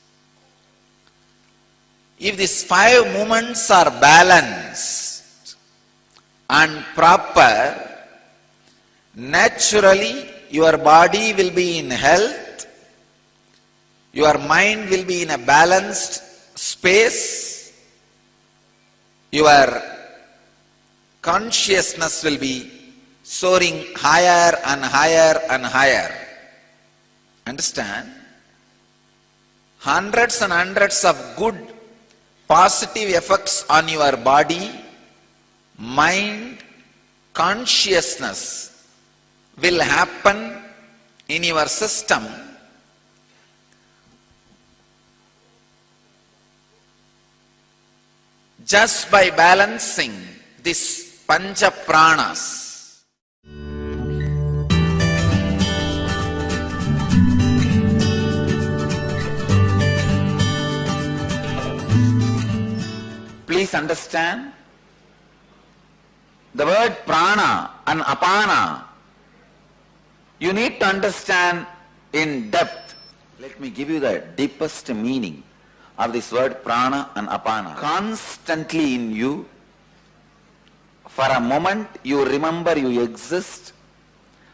If these 5 movements are balanced and proper, naturally your body will be in health, your mind will be in a balanced space, your consciousness will be soaring higher and higher and higher. Understand? Hundreds and hundreds of good positive effects on your body, mind, consciousness will happen in your system just by balancing this Pancha Pranas. Please understand, the word prana and apana, you need to understand in depth. Let me give you the deepest meaning of this word prana and apana. Constantly in you, for a moment you remember you exist,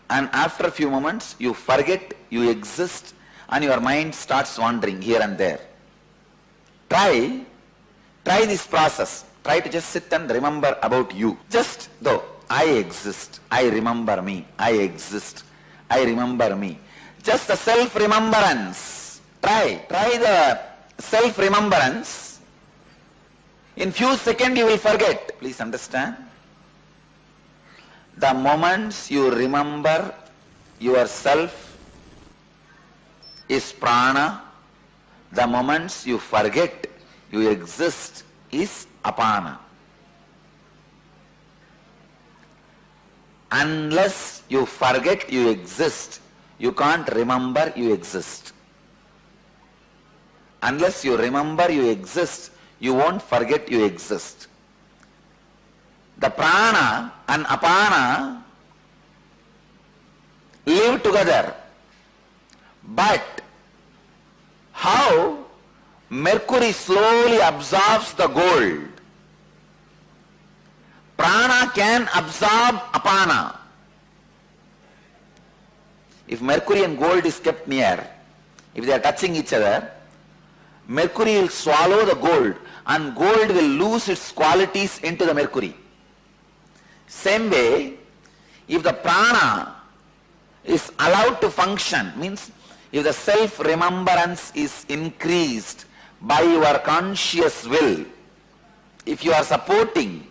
and after a few moments you forget you exist, and your mind starts wandering here and there. Try this process. Try to just sit and remember about you. Just though, I exist, I remember me, I exist, I remember me. Just the self-remembrance. Try the self-remembrance. In few seconds you will forget. Please understand. The moments you remember yourself is prana. The moments you forget you exist is apana. Unless you forget you exist, you can't remember you exist. Unless you remember you exist, you won't forget you exist. The prana and apana live together. But how mercury slowly absorbs the gold, prana can absorb apana. If mercury and gold is kept near, if they are touching each other, mercury will swallow the gold and gold will lose its qualities into the mercury. Same way, if the prana is allowed to function, means if the self-remembrance is increased by your conscious will, if you are supporting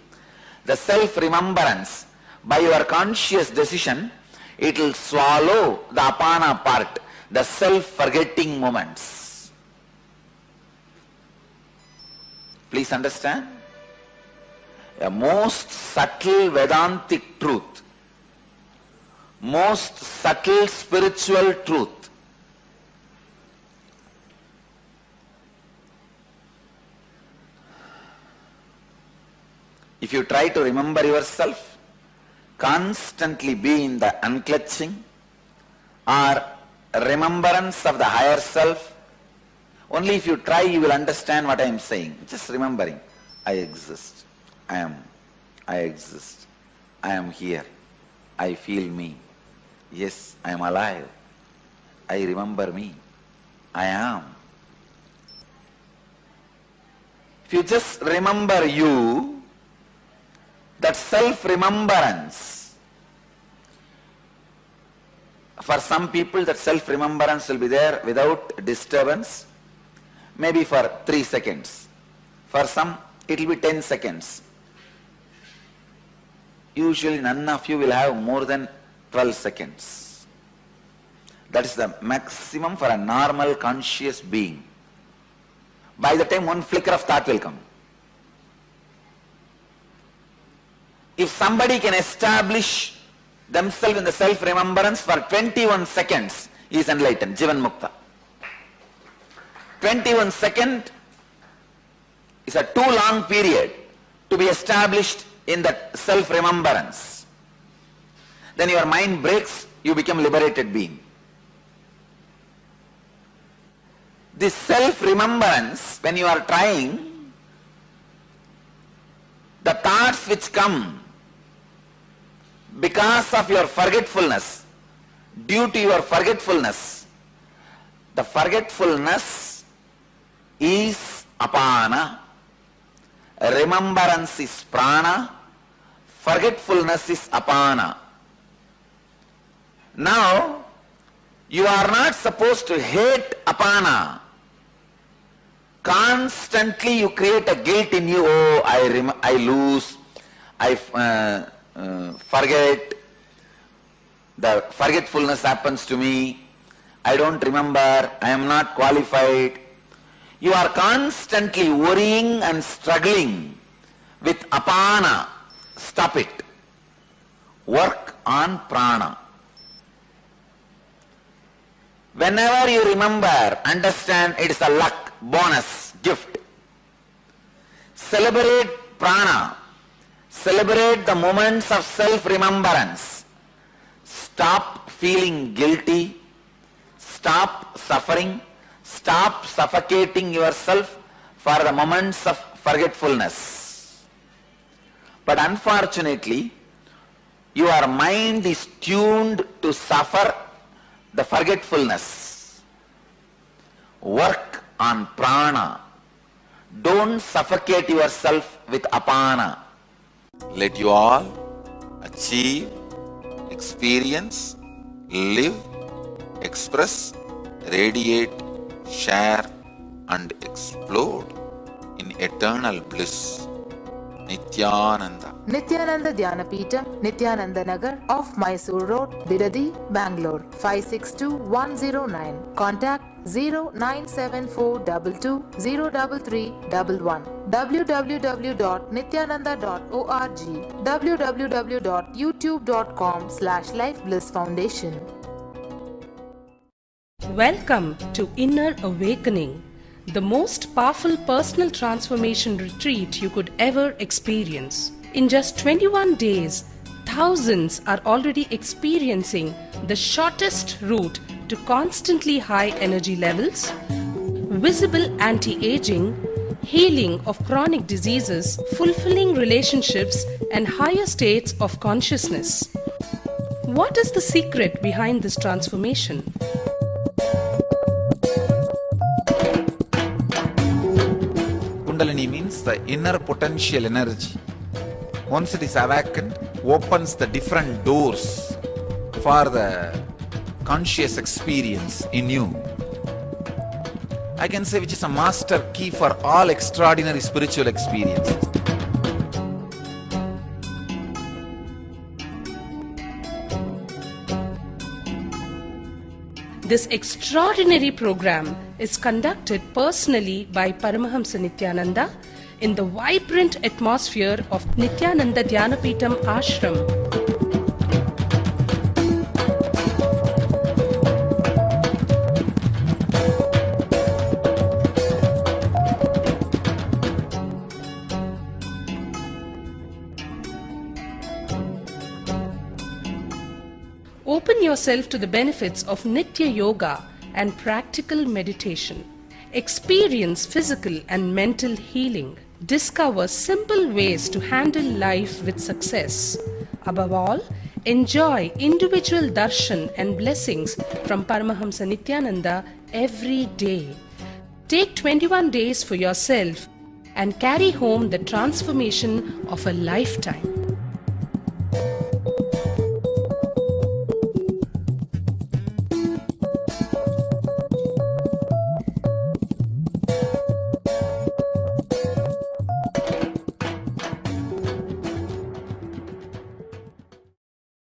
the self-remembrance by your conscious decision, it will swallow the apana part, the self-forgetting moments. Please understand? A most subtle Vedantic truth, most subtle spiritual truth. If you try to remember yourself, constantly be in the unclutching or remembrance of the higher self, only if you try you will understand what I am saying. Just remembering, I exist, I exist, I am here, I feel me, yes, I am alive, I remember me, I am. If you just remember you, that self-remembrance, for some people that self-remembrance will be there without disturbance, maybe for 3 seconds. For some it will be 10 seconds. Usually none of you will have more than 12 seconds. That is the maximum for a normal conscious being. By the time one flicker of thought will come. If somebody can establish themselves in the self-remembrance for 21 seconds, he is enlightened, Jivan Mukta. 21 seconds is a too long period to be established in that self-remembrance. Then your mind breaks, you become liberated being. This self-remembrance, when you are trying, the thoughts which come because of your forgetfulness, due to your forgetfulness, the forgetfulness is apana, remembrance is prana, forgetfulness is apana. Now, you are not supposed to hate apana. Constantly you create a guilt in you. Oh, I lose, I forget, the forgetfulness happens to me, I don't remember, I am not qualified. You are constantly worrying and struggling with apana. Stop it. Work on prana. Whenever you remember, understand it is a luck, bonus, gift. Celebrate prana. Celebrate the moments of self-remembrance. Stop feeling guilty. Stop suffering. Stop suffocating yourself for the moments of forgetfulness. But unfortunately, your mind is tuned to suffer the forgetfulness. Work on prana. Don't suffocate yourself with apana. Let you all achieve, experience, live, express, radiate, share and explode in eternal bliss. Nityananda. Nityananda Dhyanapitham, Nityananda Nagar, off Mysore Road, Bidadi, Bangalore, 562109. Contact 097422033311. www.nityananda.org. www.youtube.com/lifeblissfoundation. Welcome to Inner Awakening, the most powerful personal transformation retreat you could ever experience. In just 21 days, thousands are already experiencing the shortest route to constantly high energy levels, visible anti-aging, healing of chronic diseases, fulfilling relationships, and higher states of consciousness. What is the secret behind this transformation? Kundalini means the inner potential energy. Once it is awakened, opens the different doors for the conscious experience in you. I can say which is a master key for all extraordinary spiritual experiences. This extraordinary program is conducted personally by Paramahamsa Nityananda in the vibrant atmosphere of Nityananda Dhyanapitham Ashram. Open yourself to the benefits of Nitya Yoga and practical meditation. Experience physical and mental healing. Discover simple ways to handle life with success. Above all, enjoy individual darshan and blessings from Paramahamsa Nityananda every day. Take 21 days for yourself and carry home the transformation of a lifetime.